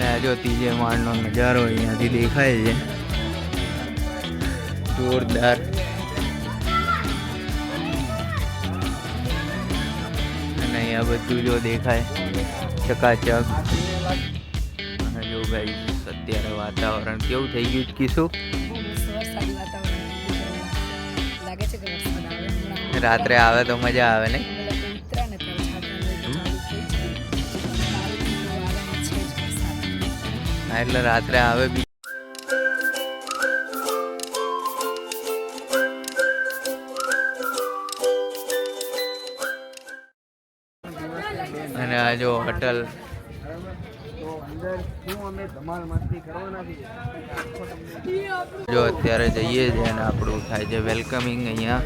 અને આ જો ત્રીજે માળનો નજારો અહીંયાથી દેખાય છે, જોરદાર. અને અહીંયા બધું જો દેખાય ચકાચક. અને જો ભાઈ અત્યારે વાતાવરણ કેવું થઈ ગયું કીશું. રાત્રે આવે તો મજા આવે નહીં? હા, એટલે રાત્રે આવે બી. અને આ જો હોટલ, જો અત્યારે જઈએ છીએ અને આપણું થાય છે વેલકમિંગ અહીંયા.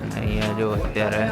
અને અહીંયા જો અત્યારે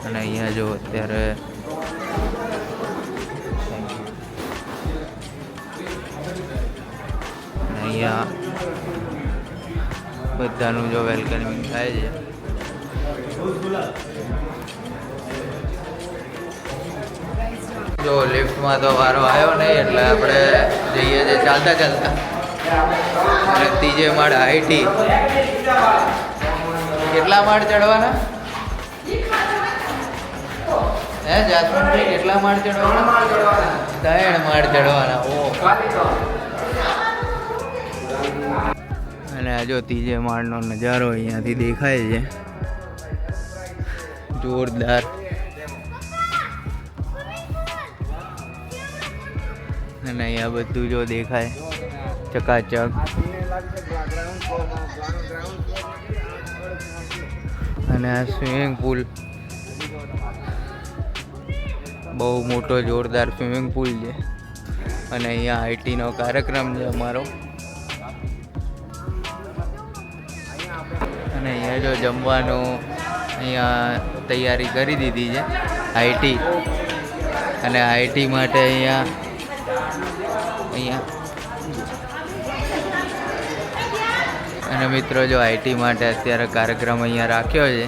અને અહીંયા જો અત્યારે અહીંયા બધાનું જો વેલકમિંગ થાય છે. જો લિફ્ટમાં તો વારો આવ્યો નહીં એટલે આપણે જઈએ છીએ ચાલતા ચાલતા. અને ત્રીજે માળ આઈટી. કેટલા માળ ચડવાના હે જાસ્મીનભાઈ? કેટલા માળ ચડવાના? 3 માળ ચડવાના. ઓ. અને આ જો ત્રીજે માળનો નજારો અહીંયાથી દેખાય છે, જોરદાર. અને અહીંયા બધું જો દેખાય ચકાચક. અને આ સ્વિમિંગ પુલ બહુ મોટો જોરદાર સ્વિમિંગ પુલ છે. અને અહીંયા આઈટીનો કાર્યક્રમ છે અમારો. અને અહીંયા જો જમવાનું અહીંયા તૈયારી કરી દીધી છે આઈટી. અને આઈટી માટે અહીંયા અને મિત્રો જો આઈટી માટે અત્યારે કાર્યક્રમ અહીંયા રાખ્યો છે.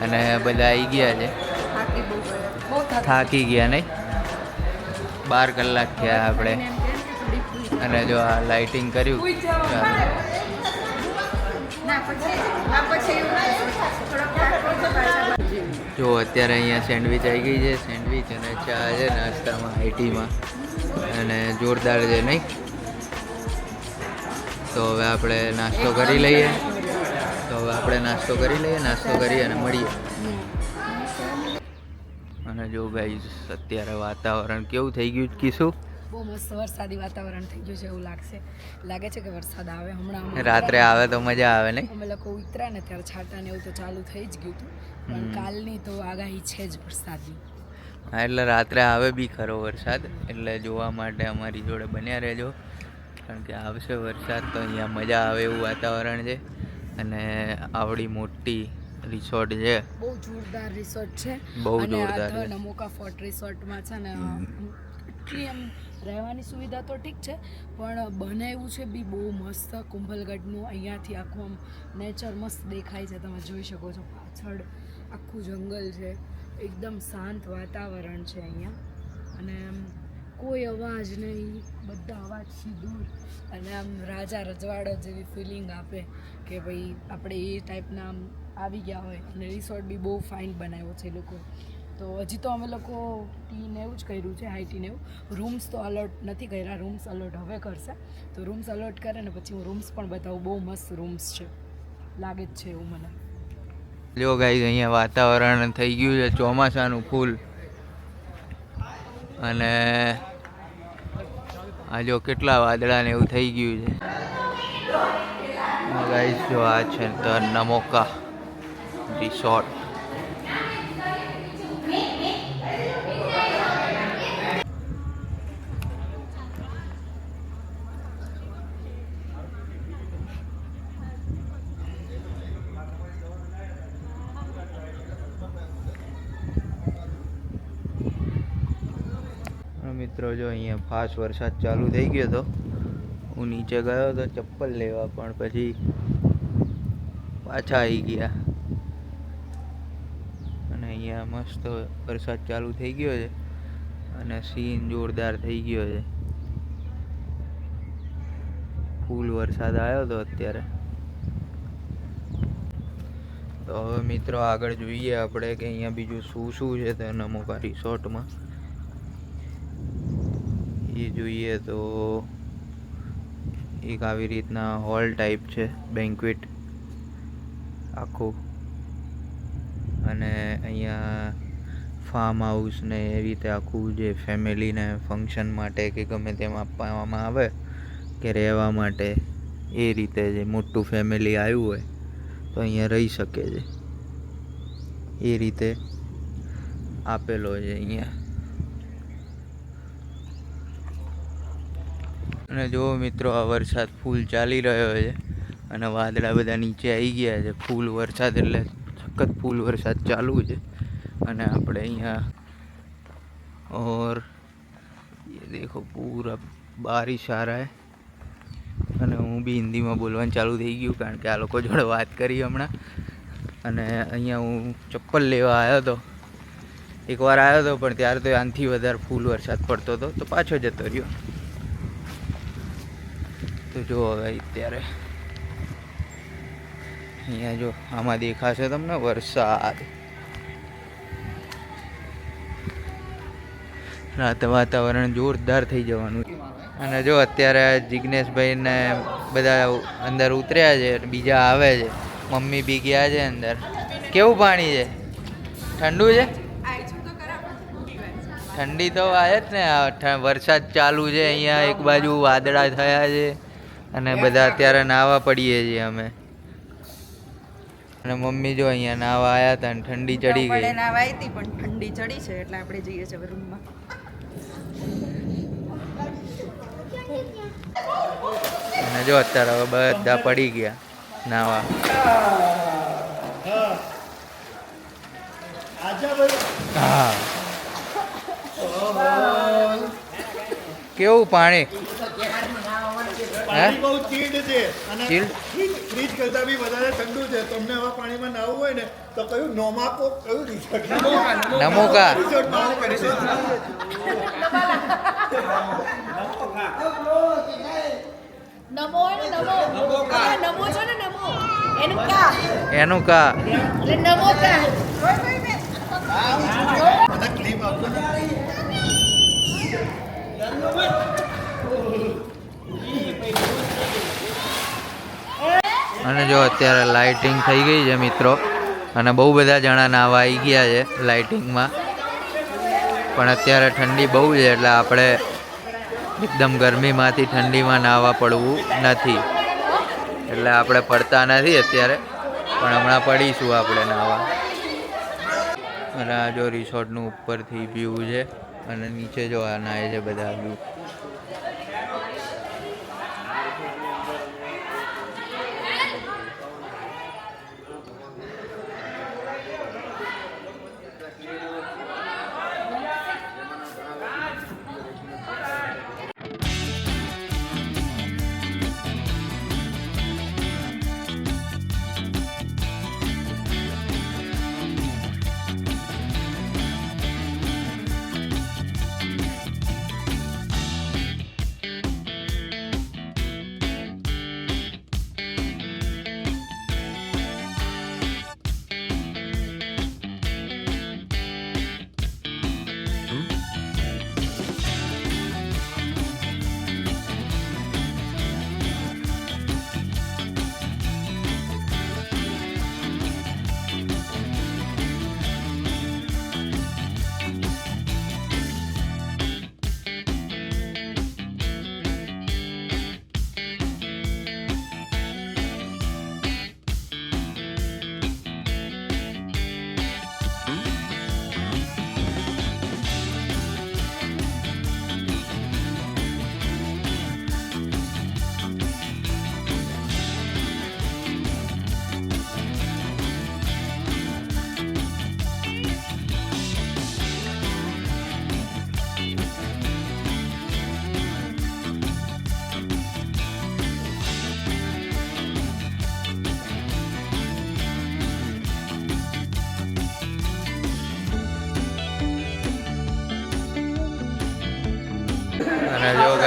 અને બધા આવી ગયા છે, થાકી ગયા નહીં? 12 કલાક થયા આપણે. અને જો આ લાઇટિંગ કર્યું. જો અત્યારે અહીંયા સેન્ડવિચ આવી ગઈ છે, સેન્ડવિચ અને ચા છે નાસ્તામાં આઈટીમાં. અને જોરદાર છે નહીં? તો હવે આપણે નાસ્તો કરી લઈએ. નાસ્તો કરી અને મળીએ. અને જો ગાઈસ અત્યારે વાતાવરણ કેવું થઈ ગયું કીશું? બહુ મસ્ત વરસાદી વાતાવરણ થઈ ગયું છે એવું લાગે છે કે વરસાદ આવે હમણાં. રાત્રે આવે તો મજા આવે નહીં? અમે લોકો ઉતર્યા ને ત્યારે છાંટા ને એવું તો ચાલુ થઈ જ ગયું હતું, પણ કાલની તો આગાહી છે જ વરસાદની. હા, એટલે રાત્રે આવે બી ખરો વરસાદ. એટલે જોવા માટે અમારી જોડે બન્યા રહેજો, કારણ કે આવશે વરસાદ તો અહીંયા મજા આવે એવું વાતાવરણ છે. અને આવડી મોટી રિસોર્ટ છે, બહુ જોરદાર રિસોર્ટ છે. બહુ જોરદાર. નમોકા ફોર્ટ રિસોર્ટમાં છે ને એટલી એમ રહેવાની સુવિધા તો ઠીક છે, પણ બનાવ્યું છે બી બહુ મસ્ત. કુંભલગઢનું અહીંયાથી આખું આમ નેચર મસ્ત દેખાય છે, તમે જોઈ શકો છો. પાછળ આખું જંગલ છે, એકદમ શાંત વાતાવરણ છે અહીંયા. અને આમ કોઈ અવાજ નહીં, બધા અવાજથી દૂર. અને આમ રાજા રજવાડા જેવી ફિલિંગ આપે કે ભાઈ આપણે એ ટાઈપના આમ આવી ગયા હોય. અને રિસોર્ટ બી બહુ ફાઇન બનાવ્યો છે એ લોકો. તો હજી તો અમે લોકો ટીને એવું જ કર્યું છે, હાઈટીને એવું. રૂમ્સ તો અલોટ નથી કર્યા, રૂમ્સ અલોટ હવે કરશે. તો રૂમ્સ અલોટ કરે ને પછી હું રૂમ્સ પણ બતાવું. બહુ મસ્ત રૂમ્સ છે, લાગે જ છે એવું મને. જો ગાઈસ અહીંયા વાતાવરણ થઈ ગયું છે ચોમાસાનું ફૂલ. અને આ જો કેટલા વાદળા ને એવું થઈ ગયું છે ગાઈસ. જો આ છે ધ નમોકા રિસોર્ટ. મિત્રો જો અહીંયા ફાસ્ટ વરસાદ ચાલુ થઈ ગયો હતો. હું નીચે ગયો તો ચપ્પલ લેવા, પણ પછી પાછા આવી ગયા. અને અહીંયા મસ્ત વરસાદ ચાલુ થઈ ગયો છે અને સીન જોરદાર થઈ ગયો છે. ફૂલ વરસાદ આવ્યો હતો અત્યારે. તો હવે મિત્રો આગળ જોઈએ આપણે કે અહીંયા બીજું શું શું છે તો નમોકા રિસોર્ટમાં. એ જોઈએ તો એક આવી રીતના હોલ ટાઈપ છે, બેન્ક્વેટ આખું. અને અહીંયા ફાર્મ હાઉસ ને એવી રીતે આખું જે ફેમિલીને ફંક્શન માટે કે ગમે તેમ આપવામાં આવે કે રહેવા માટે, એ રીતે જે મોટું ફેમિલી આવ્યું હોય તો અહીંયા રહી શકે છે, એ રીતે આપેલો છે અહીંયા. અને જો મિત્રો આ વરસાદ ફૂલ ચાલી રહ્યો છે અને વાદળા બધા નીચે આવી ગયા છે. ફૂલ વરસાદ એટલે સખત ફૂલ વરસાદ ચાલુ છે. અને આપણે અહીંયા और ये देखो पूरा बारिश आ रहा है. અને હું બી હિન્દીમાં બોલવાનું ચાલુ થઈ ગયું કારણ કે આ લોકો જોડે વાત કરી હમણાં. અને અહીંયા હું ચપ્પલ લેવા આવ્યો હતો, એકવાર આવ્યો હતો પણ ત્યારે તો આનાથી વધારે ફૂલ વરસાદ પડતો હતો તો પાછો જતો રહ્યો. તો જો હવે અત્યારે અહીંયા જો આમાં દેખાશે તમને વરસાદ. રાતે વાતાવરણ જોરદાર થઈ જવાનું. અને જો અત્યારે જિગ્નેશભાઈને બધા અંદર ઉતર્યા છે, બીજા આવે છે, મમ્મી બી ગયા છે અંદર. કેવું પાણી છે? ઠંડુ છે? ઠંડી તો આવે જ ને. વરસાદ ચાલુ છે અહીંયા, એક બાજુ વાદળા થયા છે અને બધા અત્યારે નાહવા પડીએ છીએ અમે. અને મમ્મી જો અહીંયા નાહવા આવ્યા હતા અને ઠંડી ચડી ગઈ. નાહવા આવી હતી પણ ઠંડી ચડી છે એટલે આપણે જઈએ છીએ રૂમમાં. અને જો અત્યારે હવે બધા પડી ગયા નાવા. હા, કેવું પાણી? પાણી બહુ ચીલ્ડ છે અને ચીલ્ડ? ફ્રીજ કરતા બી વધારે ઠંડુ છે. તમને આવા પાણીમાં નાહવું હોય ને તો કયું નોમાકો, કયું રિસોર્ટ? નમોકા. રિસોર્ટમાં કરી દે. નમો ને નમો નમો છે ને નમો એનું કા એનું કા એટલે નમો કા મને ક્લિપ આપો ને. અને જો અત્યારે લાઇટિંગ થઈ ગઈ છે મિત્રો, અને બહુ બધા જણા નાવા આવી ગયા છે લાઇટિંગમાં. પણ અત્યારે ઠંડી બહુ છે એટલે આપણે એકદમ ગરમીમાંથી ઠંડીમાં નાહવા પડવું નથી, એટલે આપણે પડતા નથી અત્યારે, પણ હમણાં પડીશું આપણે નાહવા. અને આ જો રિસોર્ટનું ઉપરથી વ્યૂ છે અને નીચે જો આ નાય છે બધા વ્યૂ.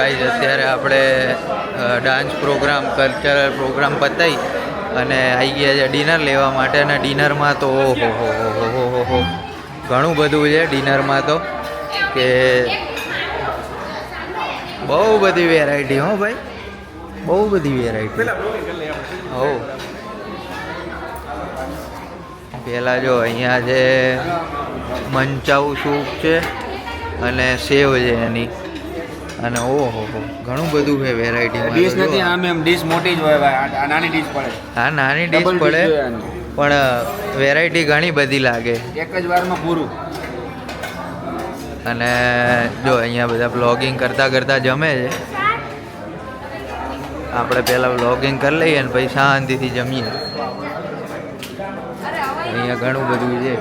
ગાઈઝ અત્યારે આપણે ડાન્સ પ્રોગ્રામ કલ્ચરલ પ્રોગ્રામ પતાવી અને આવી ગયા છે ડિનર લેવા માટે. અને ડિનરમાં તો ઓહો હો ઘણું બધું છે ડિનરમાં તો, કે બહુ બધી વેરાયટી. હો ભાઈ, બહુ બધી વેરાયટી. હો પહેલાં જો અહીંયા છે મંચાઉ સૂપ છે અને સેવ છે એની, અને ઓહો ઘણું બધું છે વેરાયટી. ડીશ નથી આમ એમ ડીશ મોટી જ હોય ભાઈ, આ નાની ડીશ પડે. હા નાની ડીશ પડે, પણ વેરાયટી ઘણી બધી લાગે એક જ વારમાં પૂરું. અને જો અહીંયા બધા બ્લોગિંગ કરતાં કરતાં જમે છે. આપણે પહેલાં બ્લોગિંગ કરી લઈએ ને પછી શાંતિથી જમીએ. અહીંયા ઘણું બધું છે.